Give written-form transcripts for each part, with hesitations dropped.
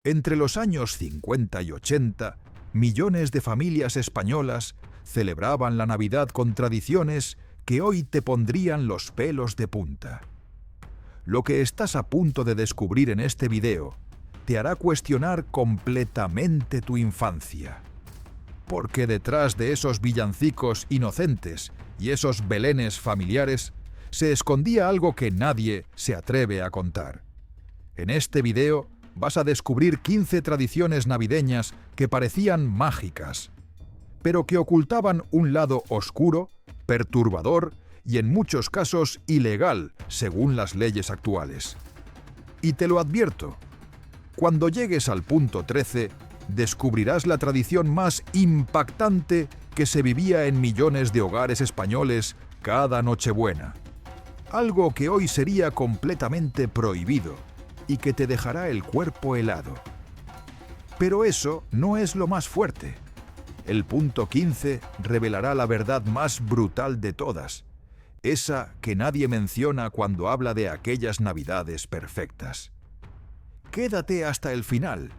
Entre los años 50 y 80, millones de familias españolas celebraban la Navidad con tradiciones que hoy te pondrían los pelos de punta. Lo que estás a punto de descubrir en este video te hará cuestionar completamente tu infancia. Porque detrás de esos villancicos inocentes y esos belenes familiares se escondía algo que nadie se atreve a contar. En este video vas a descubrir 15 tradiciones navideñas que parecían mágicas, pero que ocultaban un lado oscuro, perturbador y en muchos casos ilegal según las leyes actuales. Y te lo advierto, cuando llegues al punto 13, descubrirás la tradición más impactante que se vivía en millones de hogares españoles cada Nochebuena. Algo que hoy sería completamente prohibido y que te dejará el cuerpo helado. Pero eso no es lo más fuerte. El punto 15 revelará la verdad más brutal de todas, esa que nadie menciona cuando habla de aquellas navidades perfectas. Quédate hasta el final,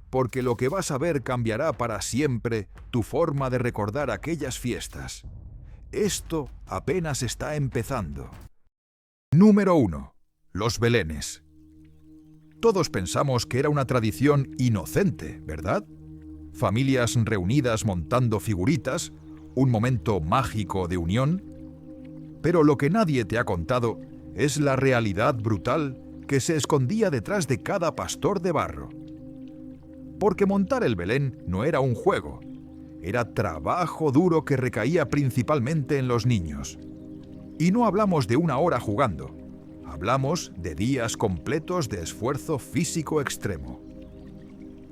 porque lo que vas a ver cambiará para siempre tu forma de recordar aquellas fiestas. Esto apenas está empezando. Número 1. Los belenes. Todos pensamos que era una tradición inocente, ¿verdad? Familias reunidas montando figuritas, un momento mágico de unión. Pero lo que nadie te ha contado es la realidad brutal que se escondía detrás de cada pastor de barro. Porque montar el Belén no era un juego, era trabajo duro que recaía principalmente en los niños. Y no hablamos de una hora jugando, hablamos de días completos de esfuerzo físico extremo.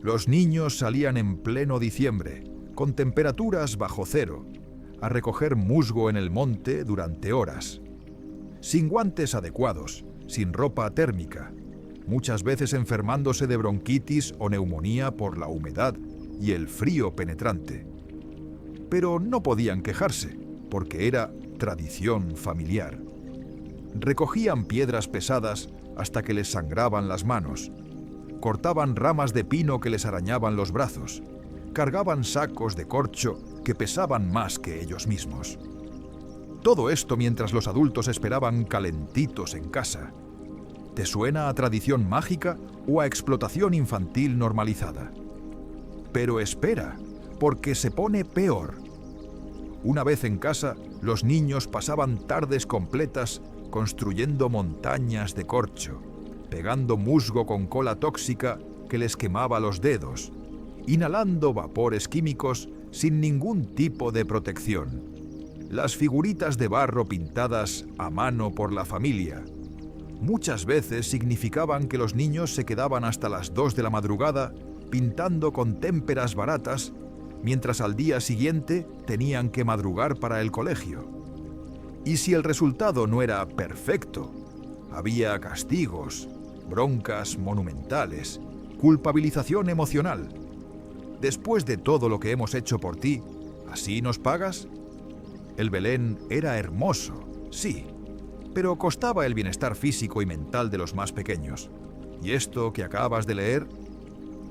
Los niños salían en pleno diciembre, con temperaturas bajo cero, a recoger musgo en el monte durante horas. Sin guantes adecuados, sin ropa térmica, muchas veces enfermándose de bronquitis o neumonía por la humedad y el frío penetrante. Pero no podían quejarse, porque era tradición familiar. Recogían piedras pesadas hasta que les sangraban las manos, cortaban ramas de pino que les arañaban los brazos, cargaban sacos de corcho que pesaban más que ellos mismos. Todo esto mientras los adultos esperaban calentitos en casa. ¿Te suena a tradición mágica o a explotación infantil normalizada? Pero espera, porque se pone peor. Una vez en casa, los niños pasaban tardes completas construyendo montañas de corcho, pegando musgo con cola tóxica que les quemaba los dedos, inhalando vapores químicos sin ningún tipo de protección. Las figuritas de barro pintadas a mano por la familia muchas veces significaban que los niños se quedaban hasta las 2 de la madrugada pintando con témperas baratas, mientras al día siguiente tenían que madrugar para el colegio. Y si el resultado no era perfecto, había castigos, broncas monumentales, culpabilización emocional. Después de todo lo que hemos hecho por ti, ¿así nos pagas? El Belén era hermoso, sí, pero costaba el bienestar físico y mental de los más pequeños. ¿Y esto que acabas de leer?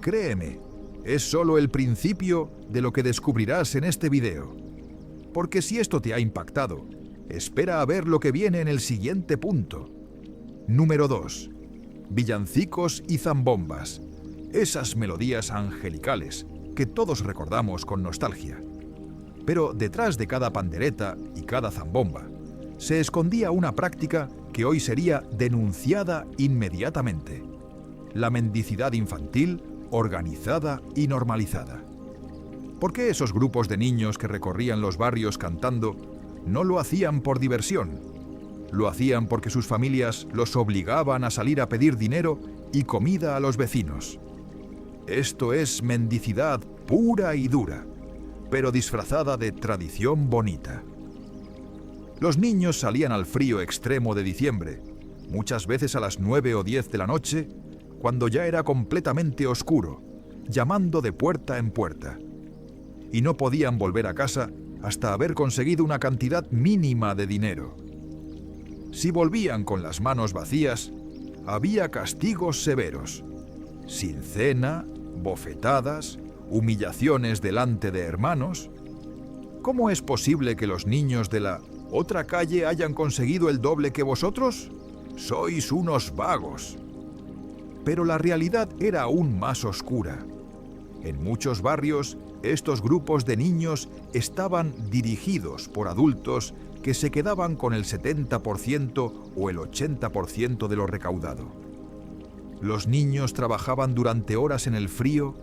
Créeme, es solo el principio de lo que descubrirás en este video. Porque si esto te ha impactado, espera a ver lo que viene en el siguiente punto. Número 2. Villancicos y zambombas. Esas melodías angelicales que todos recordamos con nostalgia. Pero detrás de cada pandereta y cada zambomba se escondía una práctica que hoy sería denunciada inmediatamente: la mendicidad infantil organizada y normalizada. ¿Por qué esos grupos de niños que recorrían los barrios cantando no lo hacían por diversión? Lo hacían porque sus familias los obligaban a salir a pedir dinero y comida a los vecinos. Esto es mendicidad pura y dura, pero disfrazada de tradición bonita. Los niños salían al frío extremo de diciembre, muchas veces a las 9 o 10 de la noche, cuando ya era completamente oscuro, llamando de puerta en puerta. Y no podían volver a casa hasta haber conseguido una cantidad mínima de dinero. Si volvían con las manos vacías, había castigos severos. sin cena, bofetadas, humillaciones delante de hermanos. ¿Cómo es posible que los niños de la otra calle hayan conseguido el doble que vosotros? Sois unos vagos. Pero la realidad era aún más oscura. En muchos barrios, estos grupos de niños estaban dirigidos por adultos que se quedaban con el 70% o el 80% de lo recaudado. Los niños trabajaban durante horas en el frío,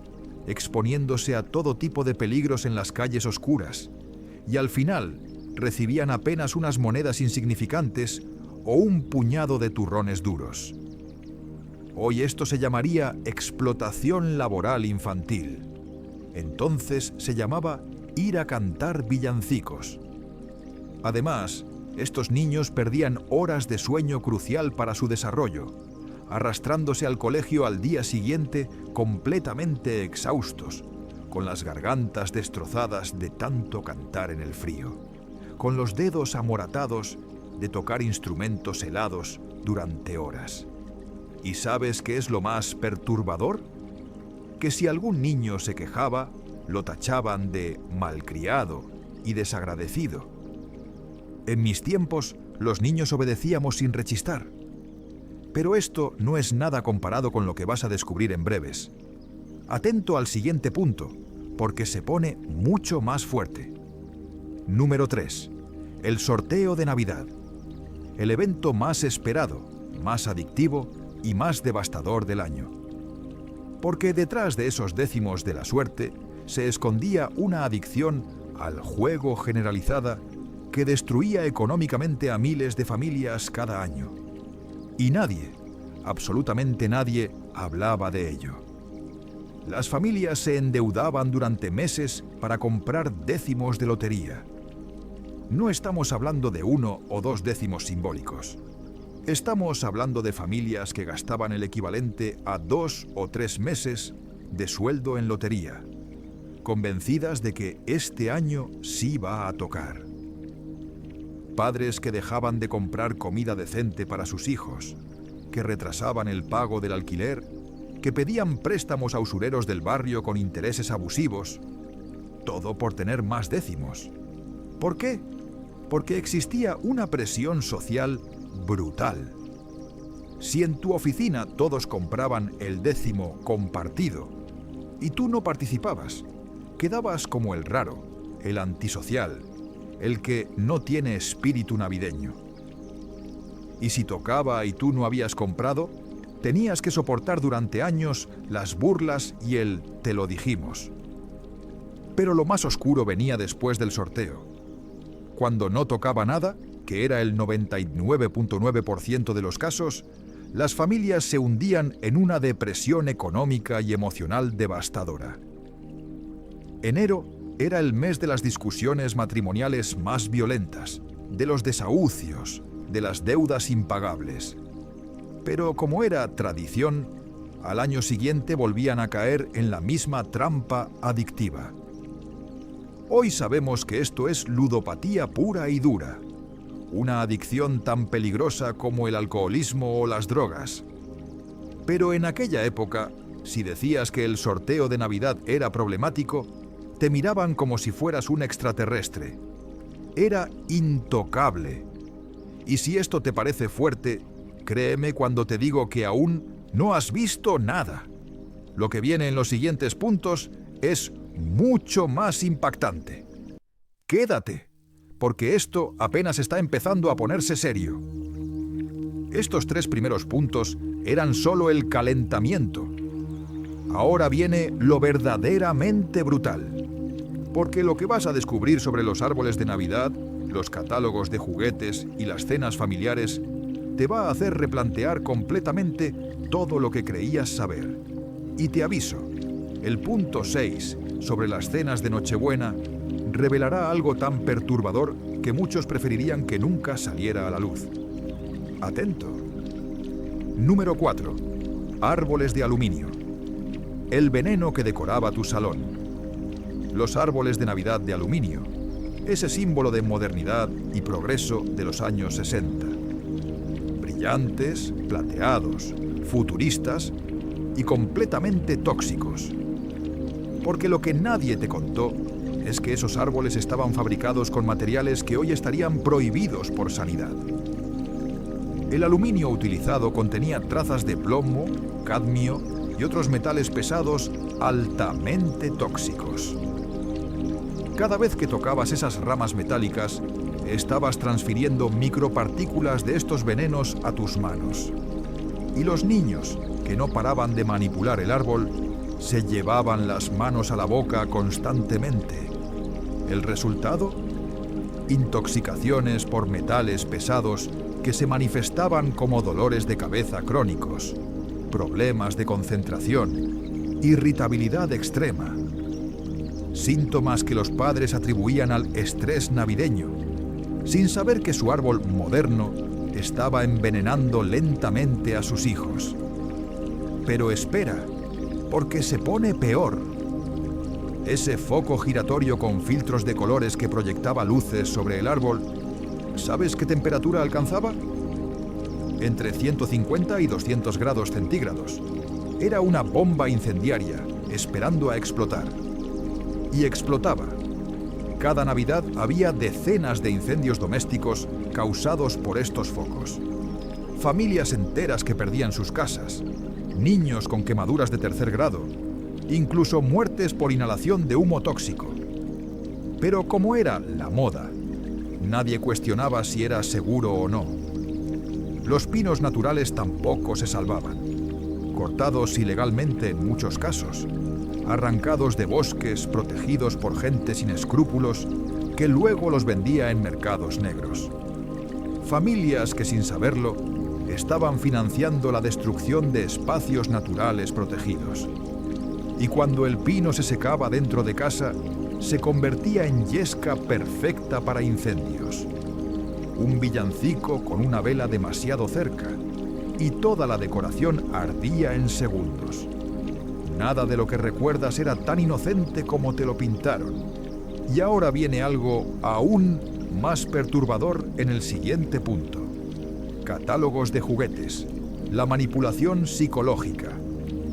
exponiéndose a todo tipo de peligros en las calles oscuras, y al final recibían apenas unas monedas insignificantes o un puñado de turrones duros. Hoy esto se llamaría explotación laboral infantil. Entonces se llamaba ir a cantar villancicos. Además, estos niños perdían horas de sueño crucial para su desarrollo, arrastrándose al colegio al día siguiente completamente exhaustos, con las gargantas destrozadas de tanto cantar en el frío, con los dedos amoratados de tocar instrumentos helados durante horas. ¿Y sabes qué es lo más perturbador? Que si algún niño se quejaba, lo tachaban de malcriado y desagradecido. En mis tiempos, los niños obedecíamos sin rechistar. Pero esto no es nada comparado con lo que vas a descubrir en breves. Atento al siguiente punto, porque se pone mucho más fuerte. Número 3. El sorteo de Navidad. El evento más esperado, más adictivo y más devastador del año. Porque detrás de esos décimos de la suerte se escondía una adicción al juego generalizada que destruía económicamente a miles de familias cada año. Y nadie, absolutamente nadie, hablaba de ello. Las familias se endeudaban durante meses para comprar décimos de lotería. No estamos hablando de 1 o 2 décimos simbólicos. Estamos hablando de familias que gastaban el equivalente a 2 o 3 meses de sueldo en lotería, convencidas de que este año sí va a tocar. Padres que dejaban de comprar comida decente para sus hijos, que retrasaban el pago del alquiler, que pedían préstamos a usureros del barrio con intereses abusivos, todo por tener más décimos. ¿Por qué? Porque existía una presión social brutal. Si en tu oficina todos compraban el décimo compartido y tú no participabas, quedabas como el raro, el antisocial, el que no tiene espíritu navideño. Y si tocaba y tú no habías comprado, tenías que soportar durante años las burlas y el «te lo dijimos». Pero lo más oscuro venía después del sorteo. Cuando no tocaba nada, que era el 99.9% de los casos, las familias se hundían en una depresión económica y emocional devastadora. Enero era el mes de las discusiones matrimoniales más violentas, de los desahucios, de las deudas impagables. Pero como era tradición, al año siguiente volvían a caer en la misma trampa adictiva. Hoy sabemos que esto es ludopatía pura y dura, una adicción tan peligrosa como el alcoholismo o las drogas. Pero en aquella época, si decías que el sorteo de Navidad era problemático, te miraban como si fueras un extraterrestre. Era intocable. Y si esto te parece fuerte, créeme cuando te digo que aún no has visto nada. Lo que viene en los siguientes puntos es mucho más impactante. Quédate, porque esto apenas está empezando a ponerse serio. Estos 3 primeros puntos eran solo el calentamiento. Ahora viene lo verdaderamente brutal. Porque lo que vas a descubrir sobre los árboles de Navidad, los catálogos de juguetes y las cenas familiares te va a hacer replantear completamente todo lo que creías saber. Y te aviso, el punto 6 sobre las cenas de Nochebuena revelará algo tan perturbador que muchos preferirían que nunca saliera a la luz. Atento. Número 4. Árboles de aluminio. El veneno que decoraba tu salón. Los árboles de Navidad de aluminio, ese símbolo de modernidad y progreso de los años 60. Brillantes, plateados, futuristas y completamente tóxicos. Porque lo que nadie te contó es que esos árboles estaban fabricados con materiales que hoy estarían prohibidos por sanidad. El aluminio utilizado contenía trazas de plomo, cadmio y otros metales pesados altamente tóxicos. Cada vez que tocabas esas ramas metálicas, estabas transfiriendo micropartículas de estos venenos a tus manos. Y los niños, que no paraban de manipular el árbol, se llevaban las manos a la boca constantemente. ¿El resultado? Intoxicaciones por metales pesados que se manifestaban como dolores de cabeza crónicos, problemas de concentración, irritabilidad extrema. Síntomas que los padres atribuían al estrés navideño, sin saber que su árbol moderno estaba envenenando lentamente a sus hijos. Pero espera, porque se pone peor. Ese foco giratorio con filtros de colores que proyectaba luces sobre el árbol, ¿sabes qué temperatura alcanzaba? Entre 150 y 200 grados centígrados. Era una bomba incendiaria, esperando a explotar. Y explotaba. Cada Navidad había decenas de incendios domésticos causados por estos focos. Familias enteras que perdían sus casas, niños con quemaduras de tercer grado, incluso muertes por inhalación de humo tóxico. Pero como era la moda, nadie cuestionaba si era seguro o no. Los pinos naturales tampoco se salvaban, cortados ilegalmente en muchos casos, arrancados de bosques protegidos por gente sin escrúpulos que luego los vendía en mercados negros. Familias que sin saberlo estaban financiando la destrucción de espacios naturales protegidos. Y cuando el pino se secaba dentro de casa, se convertía en yesca perfecta para incendios. Un villancico con una vela demasiado cerca, y toda la decoración ardía en segundos. Nada de lo que recuerdas era tan inocente como te lo pintaron. Y ahora viene algo aún más perturbador en el siguiente punto. Catálogos de juguetes, la manipulación psicológica,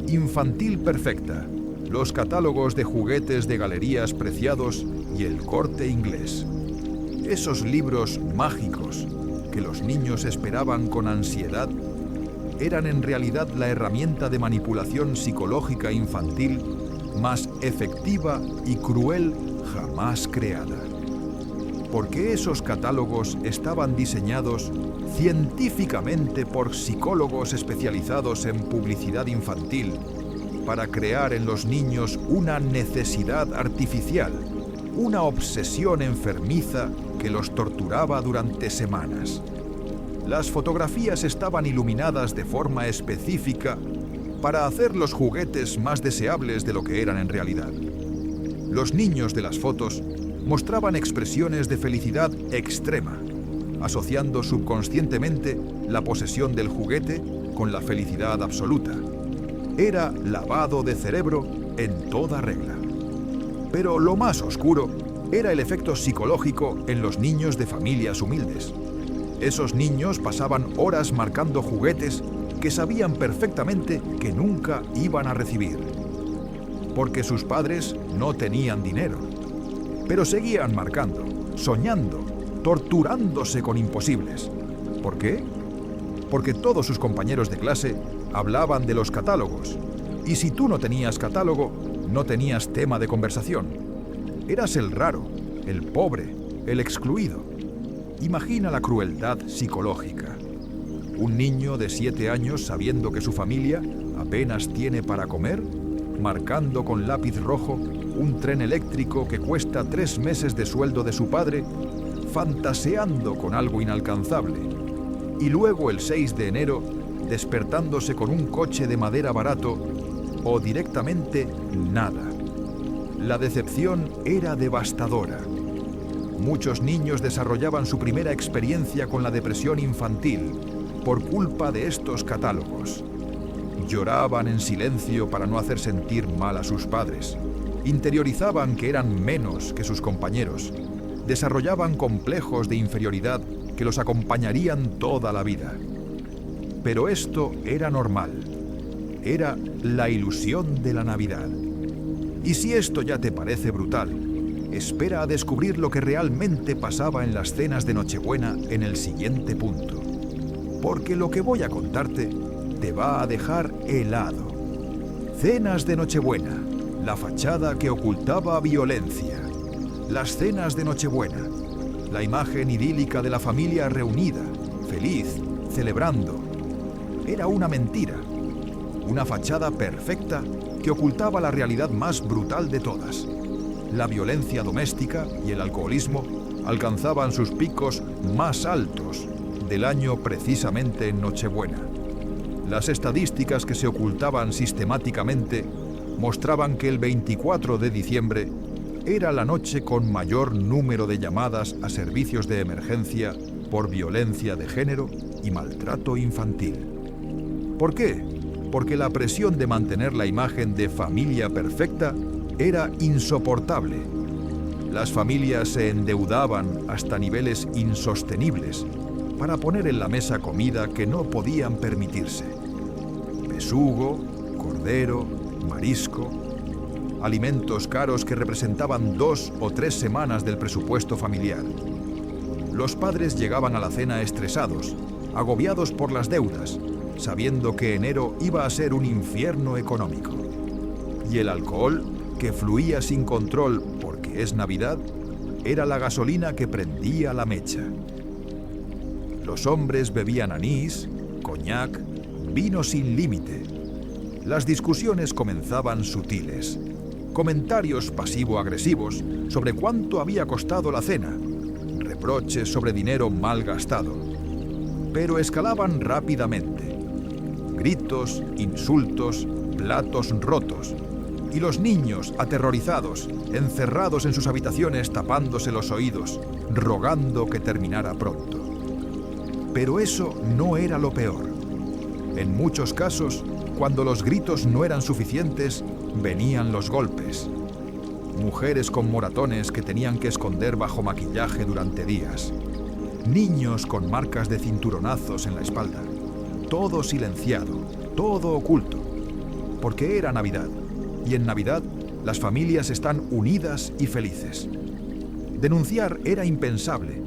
infantil perfecta, los catálogos de juguetes de galerías preciados y el Corte Inglés. Esos libros mágicos que los niños esperaban con ansiedad eran en realidad la herramienta de manipulación psicológica infantil más efectiva y cruel jamás creada. Porque esos catálogos estaban diseñados científicamente por psicólogos especializados en publicidad infantil para crear en los niños una necesidad artificial, una obsesión enfermiza que los torturaba durante semanas. Las fotografías estaban iluminadas de forma específica para hacer los juguetes más deseables de lo que eran en realidad. Los niños de las fotos mostraban expresiones de felicidad extrema, asociando subconscientemente la posesión del juguete con la felicidad absoluta. Era lavado de cerebro en toda regla. Pero lo más oscuro era el efecto psicológico en los niños de familias humildes. Esos niños pasaban horas marcando juguetes que sabían perfectamente que nunca iban a recibir, porque sus padres no tenían dinero. Pero seguían marcando, soñando, torturándose con imposibles. ¿Por qué? Porque todos sus compañeros de clase hablaban de los catálogos, y si tú no tenías catálogo, no tenías tema de conversación. Eras el raro, el pobre, el excluido. Imagina la crueldad psicológica. Un niño de 7 años sabiendo que su familia apenas tiene para comer, marcando con lápiz rojo un tren eléctrico que cuesta 3 meses de sueldo de su padre, fantaseando con algo inalcanzable. Y luego el 6 de enero, despertándose con un coche de madera barato o directamente nada. La decepción era devastadora. Muchos niños desarrollaban su primera experiencia con la depresión infantil por culpa de estos catálogos. Lloraban en silencio para no hacer sentir mal a sus padres. Interiorizaban que eran menos que sus compañeros. Desarrollaban complejos de inferioridad que los acompañarían toda la vida. Pero esto era normal. era la ilusión de la Navidad. Y si esto ya te parece brutal, espera a descubrir lo que realmente pasaba en las cenas de Nochebuena en el siguiente punto. Porque lo que voy a contarte te va a dejar helado. Cenas de Nochebuena, la fachada que ocultaba violencia. Las cenas de Nochebuena, la imagen idílica de la familia reunida, feliz, celebrando. Era una mentira, una fachada perfecta que ocultaba la realidad más brutal de todas. La violencia doméstica y el alcoholismo alcanzaban sus picos más altos del año precisamente en Nochebuena. Las estadísticas que se ocultaban sistemáticamente mostraban que el 24 de diciembre era la noche con mayor número de llamadas a servicios de emergencia por violencia de género y maltrato infantil. ¿Por qué? Porque la presión de mantener la imagen de familia perfecta era insoportable. Las familias se endeudaban hasta niveles insostenibles para poner en la mesa comida que no podían permitirse. Besugo, cordero, marisco, alimentos caros que representaban 2 o 3 semanas del presupuesto familiar. Los padres llegaban a la cena estresados, agobiados por las deudas, sabiendo que enero iba a ser un infierno económico. Y el alcohol, que fluía sin control porque es Navidad, era la gasolina que prendía la mecha. Los hombres bebían anís, coñac, vino sin límite. Las discusiones comenzaban sutiles. Comentarios pasivo-agresivos sobre cuánto había costado la cena. Reproches sobre dinero mal gastado. Pero escalaban rápidamente. Gritos, insultos, platos rotos. Y los niños, aterrorizados, encerrados en sus habitaciones tapándose los oídos, rogando que terminara pronto. Pero eso no era lo peor. En muchos casos, cuando los gritos no eran suficientes, venían los golpes. Mujeres con moratones que tenían que esconder bajo maquillaje durante días. Niños con marcas de cinturonazos en la espalda. Todo silenciado, todo oculto. Porque era Navidad. Y en Navidad, las familias están unidas y felices. Denunciar era impensable.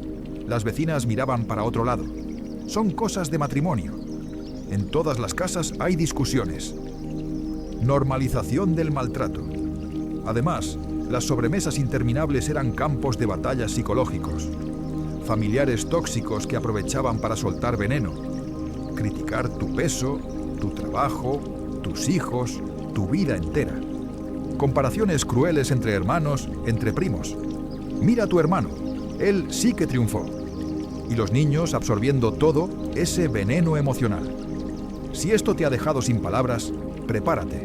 Las vecinas miraban para otro lado. Son cosas de matrimonio. En todas las casas hay discusiones. Normalización del maltrato. Además, las sobremesas interminables eran campos de batalla psicológicos. Familiares tóxicos que aprovechaban para soltar veneno. Criticar tu peso, tu trabajo, tus hijos, tu vida entera. Comparaciones crueles entre hermanos, entre primos. Mira a tu hermano, él sí que triunfó. Y los niños absorbiendo todo ese veneno emocional. Si esto te ha dejado sin palabras, prepárate,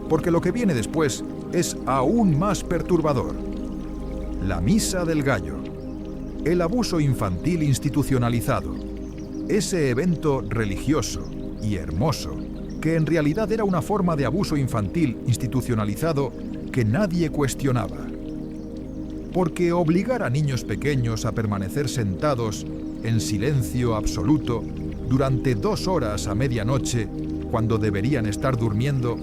porque lo que viene después es aún más perturbador. La misa del gallo. El abuso infantil institucionalizado. Ese evento religioso y hermoso, que en realidad era una forma de abuso infantil institucionalizado que nadie cuestionaba. Porque obligar a niños pequeños a permanecer sentados en silencio absoluto durante 2 horas a medianoche, cuando deberían estar durmiendo,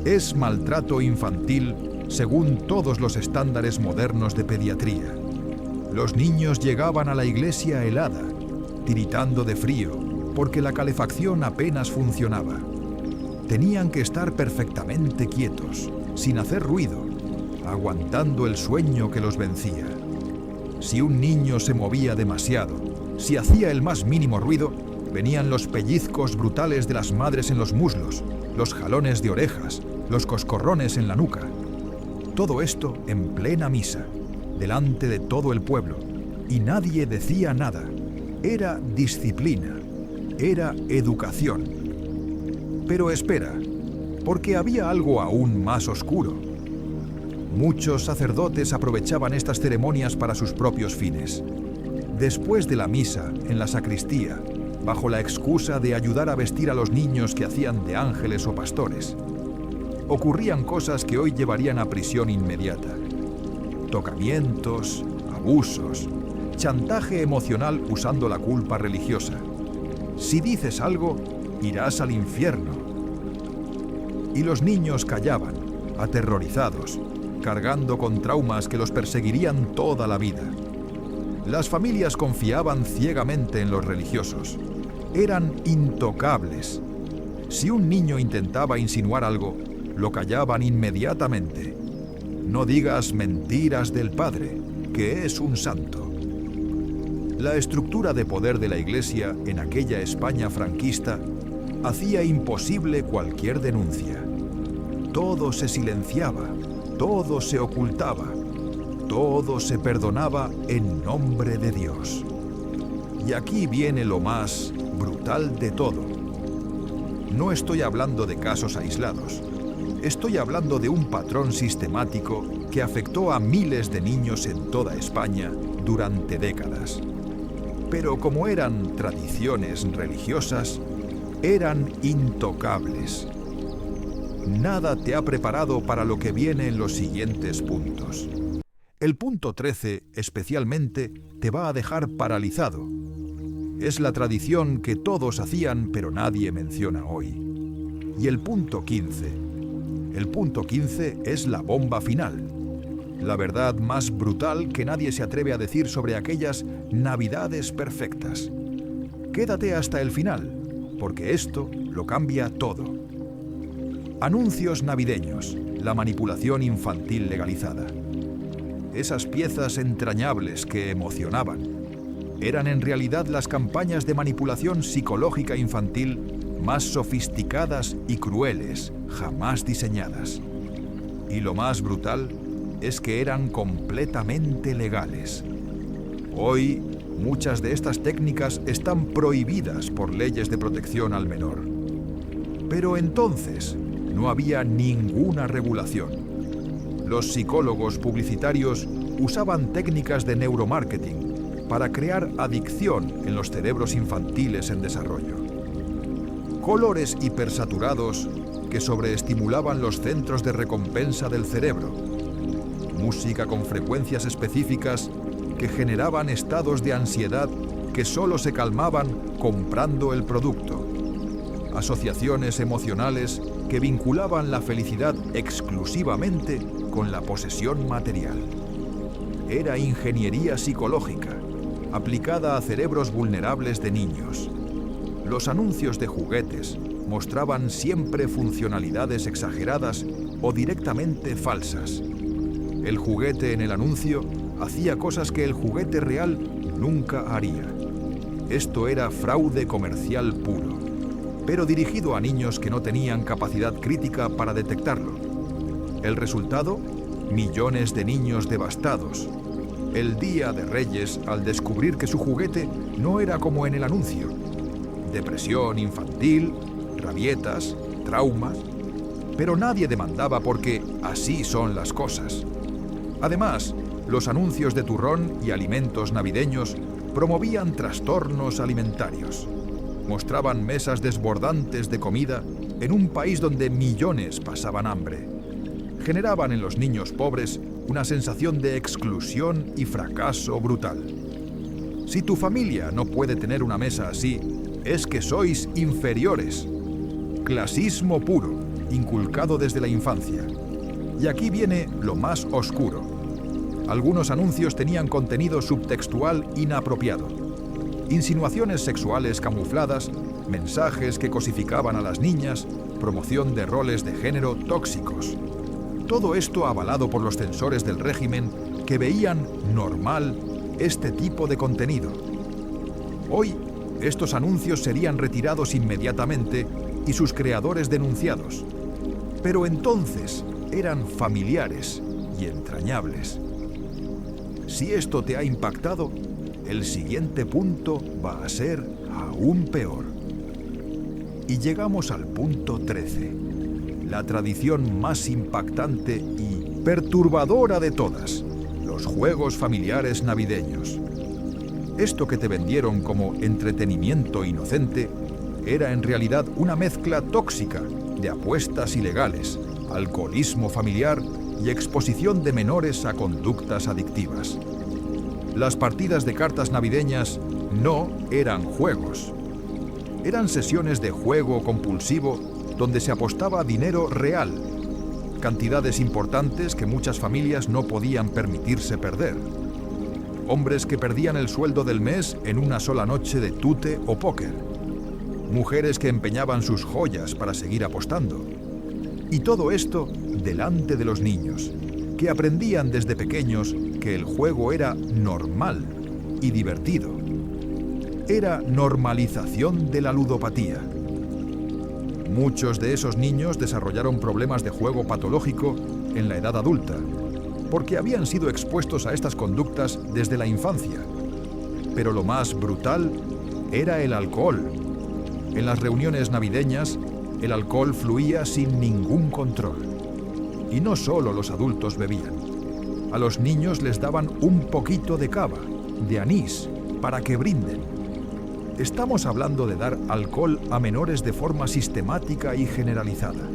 es maltrato infantil según todos los estándares modernos de pediatría. Los niños llegaban a la iglesia helada, tiritando de frío, porque la calefacción apenas funcionaba. Tenían que estar perfectamente quietos, sin hacer ruido, aguantando el sueño que los vencía. Si un niño se movía demasiado, si hacía el más mínimo ruido, venían los pellizcos brutales de las madres en los muslos, los jalones de orejas, los coscorrones en la nuca. Todo esto en plena misa, delante de todo el pueblo, y nadie decía nada. Era disciplina, era educación. Pero espera, porque había algo aún más oscuro. Muchos sacerdotes aprovechaban estas ceremonias para sus propios fines. Después de la misa, en la sacristía, bajo la excusa de ayudar a vestir a los niños que hacían de ángeles o pastores, ocurrían cosas que hoy llevarían a prisión inmediata. Tocamientos, abusos, chantaje emocional usando la culpa religiosa. Si dices algo, irás al infierno. Y los niños callaban, aterrorizados, cargando con traumas que los perseguirían toda la vida. Las familias confiaban ciegamente en los religiosos. Eran intocables. Si un niño intentaba insinuar algo, lo callaban inmediatamente. No digas mentiras del Padre, que es un santo. La estructura de poder de la Iglesia en aquella España franquista hacía imposible cualquier denuncia. Todo se silenciaba, todo se ocultaba, todo se perdonaba en nombre de Dios. Y aquí viene lo más brutal de todo. No estoy hablando de casos aislados. Estoy hablando de un patrón sistemático que afectó a miles de niños en toda España durante décadas. Pero como eran tradiciones religiosas, eran intocables. Nada te ha preparado para lo que viene en los siguientes puntos. El punto 13, especialmente, te va a dejar paralizado. Es la tradición que todos hacían, pero nadie menciona hoy. Y el punto 15. El punto 15 es la bomba final. La verdad más brutal que nadie se atreve a decir sobre aquellas navidades perfectas. Quédate hasta el final, porque esto lo cambia todo. Anuncios navideños, la manipulación infantil legalizada. Esas piezas entrañables que emocionaban eran en realidad las campañas de manipulación psicológica infantil más sofisticadas y crueles jamás diseñadas. Y lo más brutal es que eran completamente legales. Hoy, muchas de estas técnicas están prohibidas por leyes de protección al menor. Pero entonces no había ninguna regulación. Los psicólogos publicitarios usaban técnicas de neuromarketing para crear adicción en los cerebros infantiles en desarrollo. Colores hipersaturados que sobreestimulaban los centros de recompensa del cerebro. Música con frecuencias específicas que generaban estados de ansiedad que solo se calmaban comprando el producto. Asociaciones emocionales que vinculaban la felicidad exclusivamente con la posesión material. Era ingeniería psicológica, aplicada a cerebros vulnerables de niños. Los anuncios de juguetes mostraban siempre funcionalidades exageradas o directamente falsas. El juguete en el anuncio hacía cosas que el juguete real nunca haría. Esto era fraude comercial puro, pero dirigido a niños que no tenían capacidad crítica para detectarlo. El resultado, millones de niños devastados. El Día de Reyes al descubrir que su juguete no era como en el anuncio. Depresión infantil, rabietas, traumas. Pero nadie demandaba porque así son las cosas. Además, los anuncios de turrón y alimentos navideños promovían trastornos alimentarios. Mostraban mesas desbordantes de comida en un país donde millones pasaban hambre. Generaban en los niños pobres una sensación de exclusión y fracaso brutal. Si tu familia no puede tener una mesa así, es que sois inferiores. Clasismo puro, inculcado desde la infancia. Y aquí viene lo más oscuro. Algunos anuncios tenían contenido subtextual inapropiado. Insinuaciones sexuales camufladas, mensajes que cosificaban a las niñas, promoción de roles de género tóxicos. Todo esto avalado por los censores del régimen que veían normal este tipo de contenido. Hoy, estos anuncios serían retirados inmediatamente y sus creadores denunciados. Pero entonces eran familiares y entrañables. Si esto te ha impactado, el siguiente punto va a ser aún peor. Y llegamos al punto 13, la tradición más impactante y perturbadora de todas, los juegos familiares navideños. Esto que te vendieron como entretenimiento inocente era en realidad una mezcla tóxica de apuestas ilegales, alcoholismo familiar y exposición de menores a conductas adictivas. Las partidas de cartas navideñas no eran juegos. Eran sesiones de juego compulsivo donde se apostaba dinero real, cantidades importantes que muchas familias no podían permitirse perder. Hombres que perdían el sueldo del mes en una sola noche de tute o póker. Mujeres que empeñaban sus joyas para seguir apostando. Y todo esto delante de los niños, que aprendían desde pequeños que el juego era normal y divertido. Era normalización de la ludopatía. Muchos de esos niños desarrollaron problemas de juego patológico en la edad adulta, porque habían sido expuestos a estas conductas desde la infancia. Pero lo más brutal era el alcohol. En las reuniones navideñas, el alcohol fluía sin ningún control. Y no solo los adultos bebían. A los niños les daban un poquito de cava, de anís, para que brinden. Estamos hablando de dar alcohol a menores de forma sistemática y generalizada.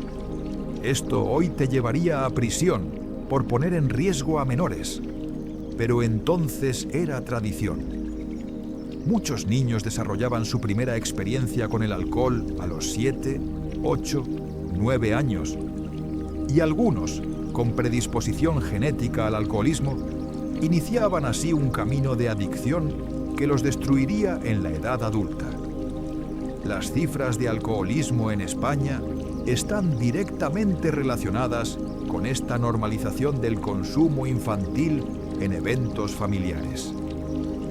Esto hoy te llevaría a prisión por poner en riesgo a menores, pero entonces era tradición. Muchos niños desarrollaban su primera experiencia con el alcohol a los 7, 8, 9 años, y algunos, con predisposición genética al alcoholismo, iniciaban así un camino de adicción que los destruiría en la edad adulta. Las cifras de alcoholismo en España están directamente relacionadas con esta normalización del consumo infantil en eventos familiares.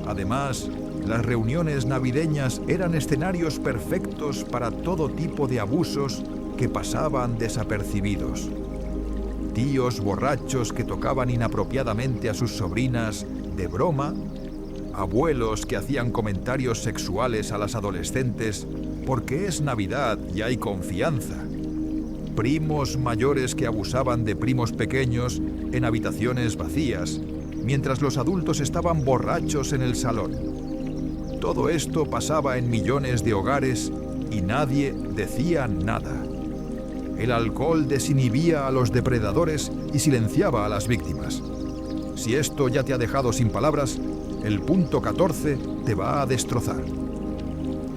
Además, las reuniones navideñas eran escenarios perfectos para todo tipo de abusos que pasaban desapercibidos. Tíos borrachos que tocaban inapropiadamente a sus sobrinas de broma, abuelos que hacían comentarios sexuales a las adolescentes porque es Navidad y hay confianza, primos mayores que abusaban de primos pequeños en habitaciones vacías, mientras los adultos estaban borrachos en el salón. Todo esto pasaba en millones de hogares y nadie decía nada. El alcohol desinhibía a los depredadores y silenciaba a las víctimas. Si esto ya te ha dejado sin palabras, el punto 14 te va a destrozar.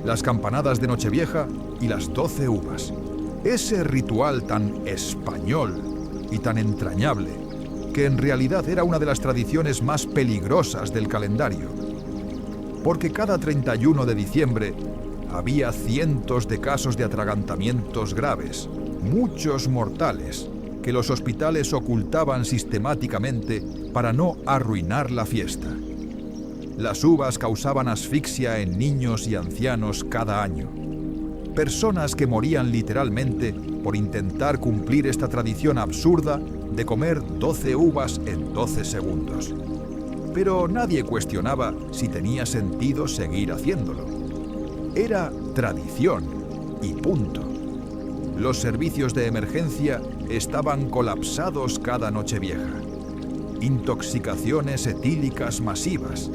Las campanadas de Nochevieja y las 12 uvas. Ese ritual tan español y tan entrañable, que en realidad era una de las tradiciones más peligrosas del calendario. Porque cada 31 de diciembre había cientos de casos de atragantamientos graves, muchos mortales, que los hospitales ocultaban sistemáticamente para no arruinar la fiesta. Las uvas causaban asfixia en niños y ancianos cada año. Personas que morían literalmente por intentar cumplir esta tradición absurda de comer 12 uvas en 12 segundos. Pero nadie cuestionaba si tenía sentido seguir haciéndolo. Era tradición y punto. Los servicios de emergencia estaban colapsados cada Nochevieja. Intoxicaciones etílicas masivas,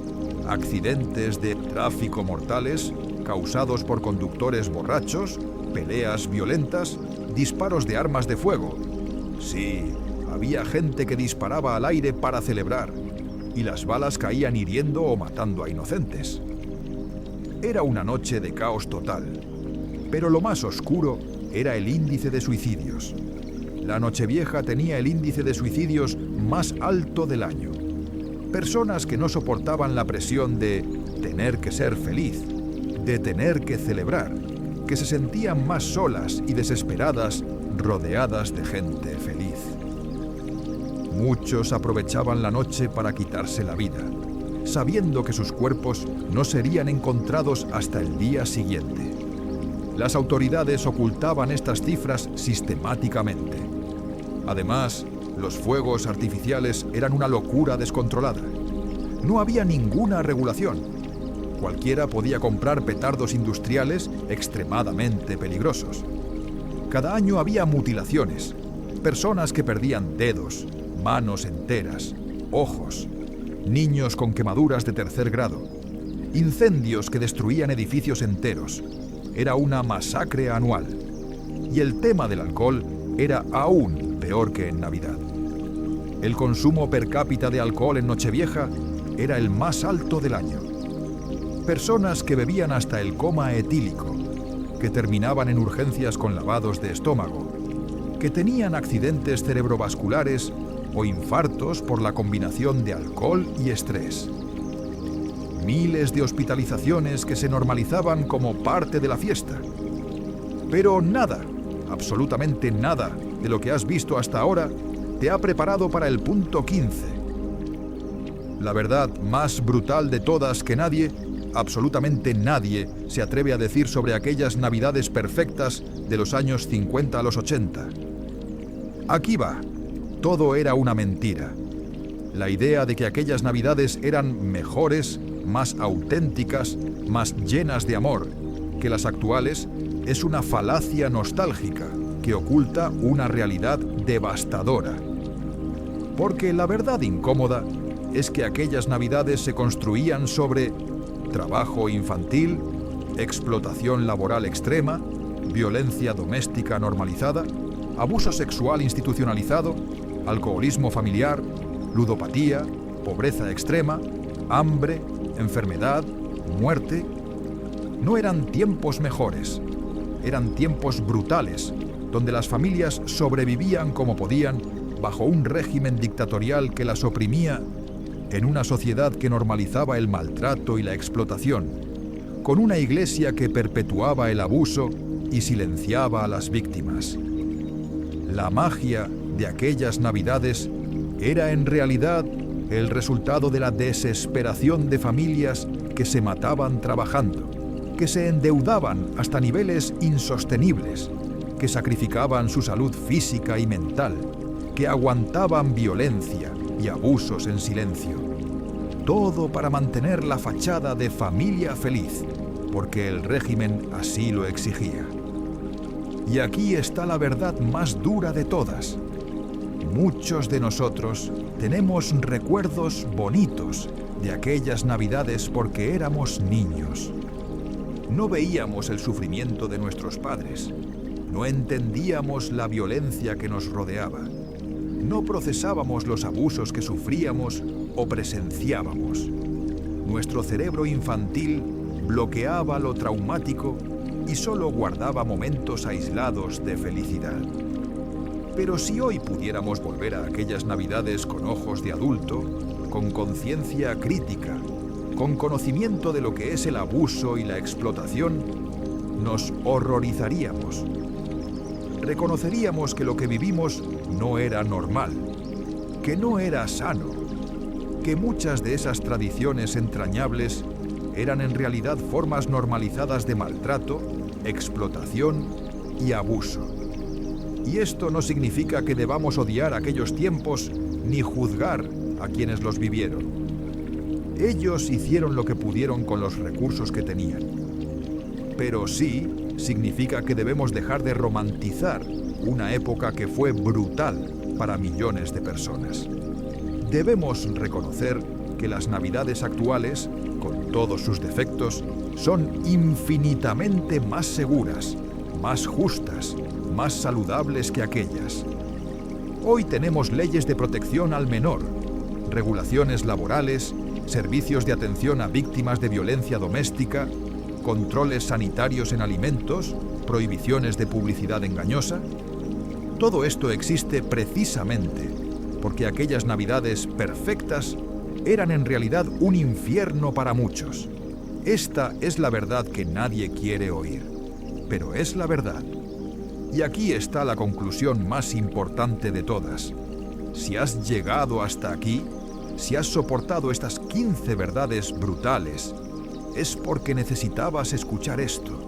accidentes de tráfico mortales causados por conductores borrachos, peleas violentas, disparos de armas de fuego. Sí, había gente que disparaba al aire para celebrar, y las balas caían hiriendo o matando a inocentes. Era una noche de caos total, pero lo más oscuro era el índice de suicidios. La Nochevieja tenía el índice de suicidios más alto del año. Personas que no soportaban la presión de tener que ser feliz, de tener que celebrar, que se sentían más solas y desesperadas, rodeadas de gente feliz. Muchos aprovechaban la noche para quitarse la vida, sabiendo que sus cuerpos no serían encontrados hasta el día siguiente. Las autoridades ocultaban estas cifras sistemáticamente. Además, los fuegos artificiales eran una locura descontrolada. No había ninguna regulación. Cualquiera podía comprar petardos industriales extremadamente peligrosos. Cada año había mutilaciones, personas que perdían dedos, manos enteras, ojos, niños con quemaduras de tercer grado, incendios que destruían edificios enteros. Era una masacre anual. Y el tema del alcohol era aún peor que en Navidad. El consumo per cápita de alcohol en Nochevieja era el más alto del año. Personas que bebían hasta el coma etílico, que terminaban en urgencias con lavados de estómago, que tenían accidentes cerebrovasculares o infartos por la combinación de alcohol y estrés. Miles de hospitalizaciones que se normalizaban como parte de la fiesta. Pero nada, absolutamente nada, de lo que has visto hasta ahora te ha preparado para el punto 15. La verdad más brutal de todas que nadie, absolutamente nadie, se atreve a decir sobre aquellas navidades perfectas de los años 50 a los 80. Aquí va, todo era una mentira. La idea de que aquellas navidades eran mejores, más auténticas, más llenas de amor que las actuales es una falacia nostálgica que oculta una realidad devastadora. Porque la verdad incómoda es que aquellas navidades se construían sobre trabajo infantil, explotación laboral extrema, violencia doméstica normalizada, abuso sexual institucionalizado, alcoholismo familiar, ludopatía, pobreza extrema, hambre, enfermedad, muerte. No eran tiempos mejores, eran tiempos brutales, donde las familias sobrevivían como podían bajo un régimen dictatorial que las oprimía, en una sociedad que normalizaba el maltrato y la explotación, con una iglesia que perpetuaba el abuso y silenciaba a las víctimas. La magia de aquellas navidades era en realidad el resultado de la desesperación de familias que se mataban trabajando, que se endeudaban hasta niveles insostenibles, que sacrificaban su salud física y mental, que aguantaban violencia y abusos en silencio. Todo para mantener la fachada de familia feliz, porque el régimen así lo exigía. Y aquí está la verdad más dura de todas. Muchos de nosotros tenemos recuerdos bonitos de aquellas navidades porque éramos niños. No veíamos el sufrimiento de nuestros padres. No entendíamos la violencia que nos rodeaba. No procesábamos los abusos que sufríamos o presenciábamos. Nuestro cerebro infantil bloqueaba lo traumático y solo guardaba momentos aislados de felicidad. Pero si hoy pudiéramos volver a aquellas navidades con ojos de adulto, con conciencia crítica, con conocimiento de lo que es el abuso y la explotación, nos horrorizaríamos. Reconoceríamos que lo que vivimos no era normal, que no era sano, que muchas de esas tradiciones entrañables eran en realidad formas normalizadas de maltrato, explotación y abuso. Y esto no significa que debamos odiar aquellos tiempos ni juzgar a quienes los vivieron. Ellos hicieron lo que pudieron con los recursos que tenían. Pero sí significa que debemos dejar de romantizar una época que fue brutal para millones de personas. Debemos reconocer que las navidades actuales, con todos sus defectos, son infinitamente más seguras, más justas, más saludables que aquellas. Hoy tenemos leyes de protección al menor, regulaciones laborales, servicios de atención a víctimas de violencia doméstica, controles sanitarios en alimentos, prohibiciones de publicidad engañosa. Todo esto existe precisamente porque aquellas navidades perfectas eran en realidad un infierno para muchos. Esta es la verdad que nadie quiere oír, pero es la verdad. Y aquí está la conclusión más importante de todas. Si has llegado hasta aquí, si has soportado estas 15 verdades brutales, es porque necesitabas escuchar esto.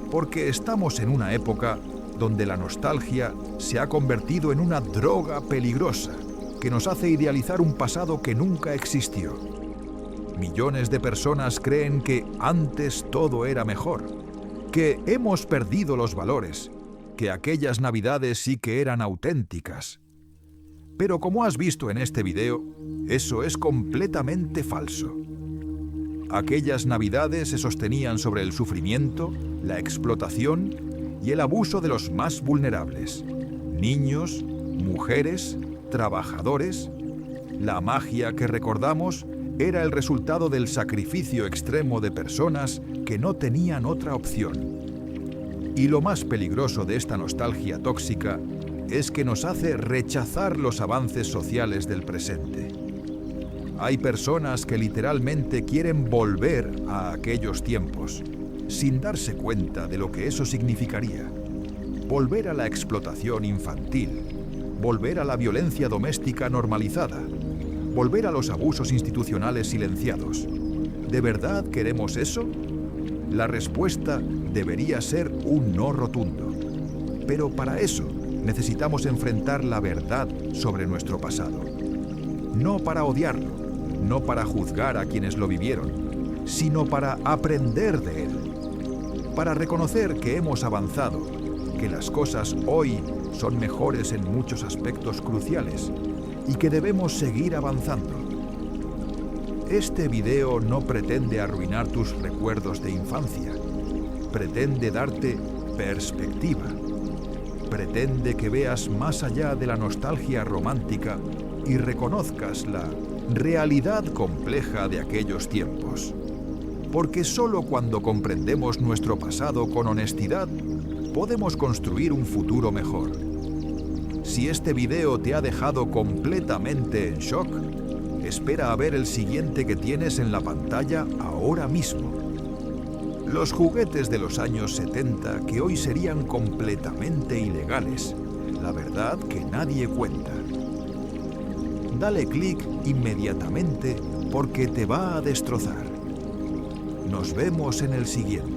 Porque estamos en una época donde la nostalgia se ha convertido en una droga peligrosa que nos hace idealizar un pasado que nunca existió. Millones de personas creen que antes todo era mejor, que hemos perdido los valores, que aquellas navidades sí que eran auténticas. Pero como has visto en este video, eso es completamente falso. Aquellas navidades se sostenían sobre el sufrimiento, la explotación y el abuso de los más vulnerables: niños, mujeres, trabajadores. La magia que recordamos era el resultado del sacrificio extremo de personas que no tenían otra opción. Y lo más peligroso de esta nostalgia tóxica es que nos hace rechazar los avances sociales del presente. Hay personas que literalmente quieren volver a aquellos tiempos, sin darse cuenta de lo que eso significaría. Volver a la explotación infantil, volver a la violencia doméstica normalizada, volver a los abusos institucionales silenciados. ¿De verdad queremos eso? La respuesta debería ser un no rotundo. Pero para eso necesitamos enfrentar la verdad sobre nuestro pasado. No para odiarlo, no para juzgar a quienes lo vivieron, sino para aprender de él. Para reconocer que hemos avanzado, que las cosas hoy son mejores en muchos aspectos cruciales y que debemos seguir avanzando. Este video no pretende arruinar tus recuerdos de infancia. Pretende darte perspectiva. Pretende que veas más allá de la nostalgia romántica y reconozcas la realidad compleja de aquellos tiempos. Porque solo cuando comprendemos nuestro pasado con honestidad, podemos construir un futuro mejor. Si este video te ha dejado completamente en shock, espera a ver el siguiente que tienes en la pantalla ahora mismo. Los juguetes de los años 70 que hoy serían completamente ilegales. La verdad que nadie cuenta. Dale clic inmediatamente porque te va a destrozar. Nos vemos en el siguiente.